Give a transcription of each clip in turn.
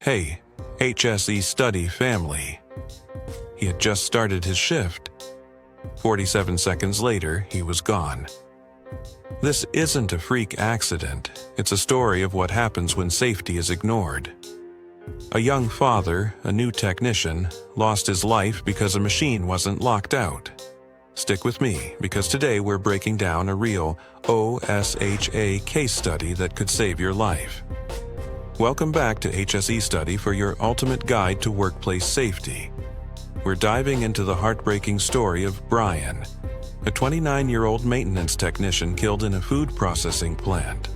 Hey, HSE study family. He had just started his shift. 47 seconds later, he was gone. This isn't a freak accident. It's a story of what happens when safety is ignored. A young father, a new technician, lost his life because a machine wasn't locked out. Stick with me, because today we're breaking down a real OSHA case study that could save your life. Welcome back to HSE Study for your ultimate guide to workplace safety. We're diving into the heartbreaking story of Brian, a 29-year-old maintenance technician killed in a food processing plant,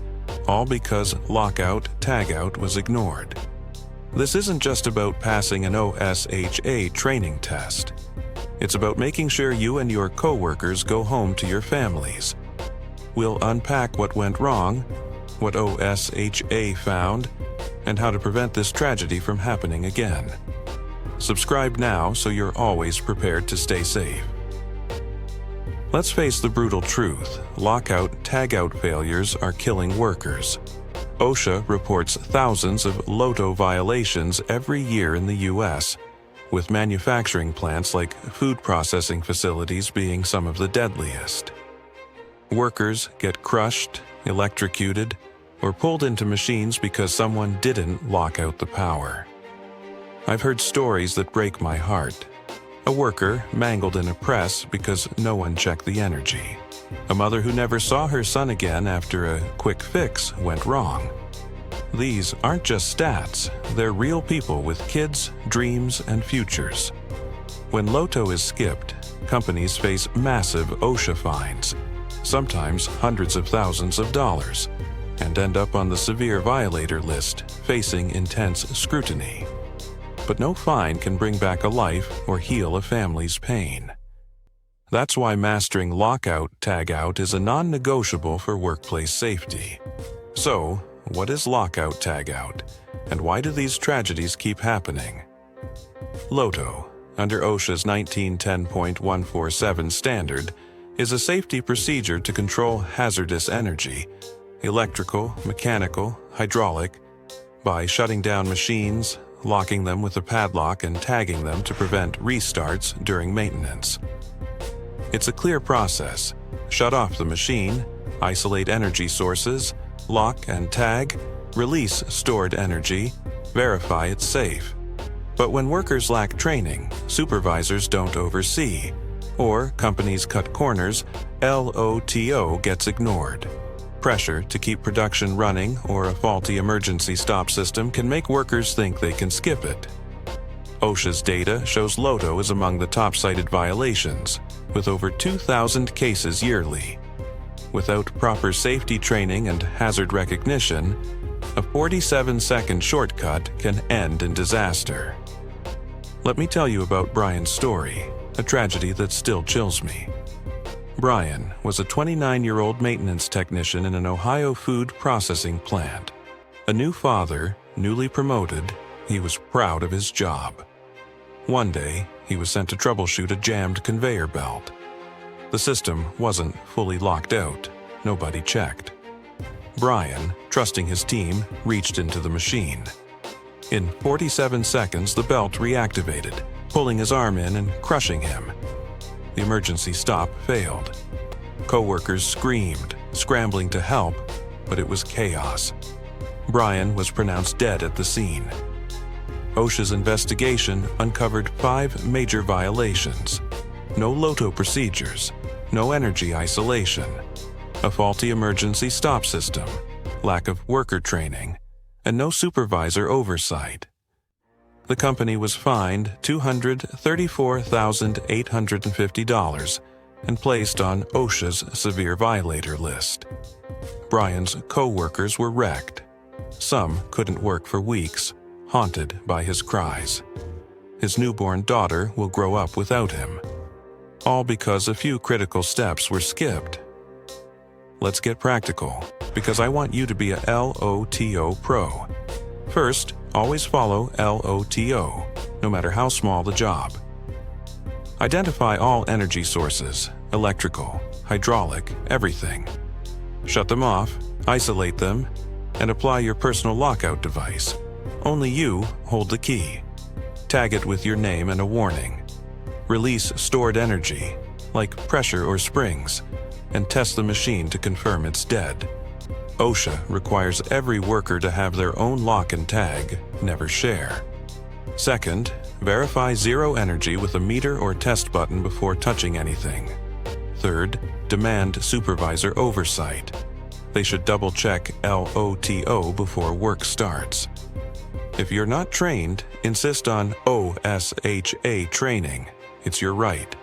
all because Lockout, Tagout was ignored. This isn't just about passing an OSHA training test. It's about making sure you and your coworkers go home to your families. We'll unpack what went wrong, what OSHA found, and how to prevent this tragedy from happening again. Subscribe now so you're always prepared to stay safe. Let's face the brutal truth. Lockout, tagout failures are killing workers. OSHA reports thousands of LOTO violations every year in the U.S., with manufacturing plants like food processing facilities being some of the deadliest. Workers get crushed, electrocuted, or pulled into machines because someone didn't lock out the power. I've heard stories that break my heart. A worker mangled in a press because no one checked the energy. A mother who never saw her son again after a quick fix went wrong. These aren't just stats, they're real people with kids, dreams, and futures. When LOTO is skipped, companies face massive OSHA fines, sometimes hundreds of thousands of dollars, and end up on the severe violator list, facing intense scrutiny. But no fine can bring back a life or heal a family's pain. That's why mastering Lockout, Tagout is a non-negotiable for workplace safety. So, what is Lockout, Tagout, and why do these tragedies keep happening? LOTO, under OSHA's 1910.147 standard, is a safety procedure to control hazardous energy, electrical, mechanical, hydraulic, by shutting down machines, locking them with a padlock, and tagging them to prevent restarts during maintenance. It's a clear process. Shut off the machine, isolate energy sources, lock and tag, release stored energy, verify it's safe. But when workers lack training, supervisors don't oversee, or companies cut corners, LOTO gets ignored. Pressure to keep production running or a faulty emergency stop system can make workers think they can skip it. OSHA's data shows LOTO is among the top-cited violations, with over 2,000 cases yearly. Without proper safety training and hazard recognition, a 47-second shortcut can end in disaster. Let me tell you about Brian's story, a tragedy that still chills me. Brian was a 29-year-old maintenance technician in an Ohio food processing plant. A new father, newly promoted, he was proud of his job. One day, he was sent to troubleshoot a jammed conveyor belt. The system wasn't fully locked out. Nobody checked. Brian, trusting his team, reached into the machine. In 47 seconds, the belt reactivated, pulling his arm in and crushing him. The emergency stop failed. Coworkers screamed, scrambling to help, but it was chaos. Brian was pronounced dead at the scene. OSHA's investigation uncovered 5 major violations: no LOTO procedures, no energy isolation, a faulty emergency stop system, lack of worker training, and no supervisor oversight. The company was fined $234,850 and placed on OSHA's severe violator list. Brian's co-workers were wrecked. Some couldn't work for weeks, haunted by his cries. His newborn daughter will grow up without him. All because a few critical steps were skipped. Let's get practical, because I want you to be a LOTO pro. First, always follow LOTO, no matter how small the job. Identify all energy sources, electrical, hydraulic, everything. Shut them off, isolate them, and apply your personal lockout device. Only you hold the key. Tag it with your name and a warning. Release stored energy, like pressure or springs, and test the machine to confirm it's dead. OSHA requires every worker to have their own lock and tag, never share. Second, verify zero energy with a meter or test button before touching anything. Third, demand supervisor oversight. They should double-check LOTO before work starts. If you're not trained, insist on OSHA training. It's your right.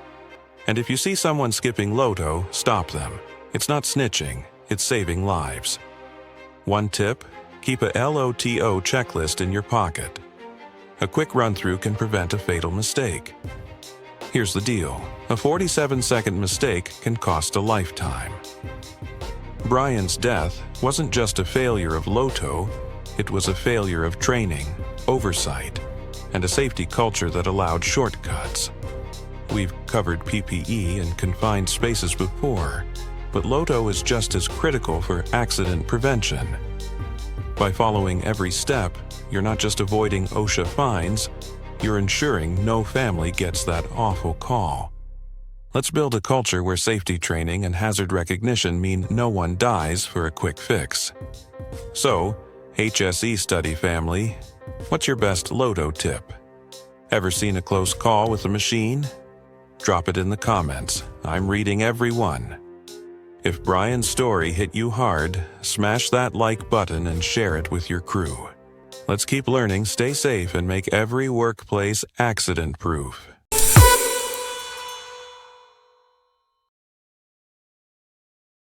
And if you see someone skipping LOTO, stop them. It's not snitching, it's saving lives. One tip, keep a LOTO checklist in your pocket. A quick run-through can prevent a fatal mistake. Here's the deal. A 47-second mistake can cost a lifetime. Brian's death wasn't just a failure of LOTO, it was a failure of training, oversight, and a safety culture that allowed shortcuts. We've covered PPE and confined spaces before, but LOTO is just as critical for accident prevention. By following every step, you're not just avoiding OSHA fines, you're ensuring no family gets that awful call. Let's build a culture where safety training and hazard recognition mean no one dies for a quick fix. So, HSE study family, what's your best LOTO tip? Ever seen a close call with a machine? Drop it in the comments. I'm reading every one. If Brian's story hit you hard, smash that like button and share it with your crew. Let's keep learning, stay safe, and make every workplace accident-proof.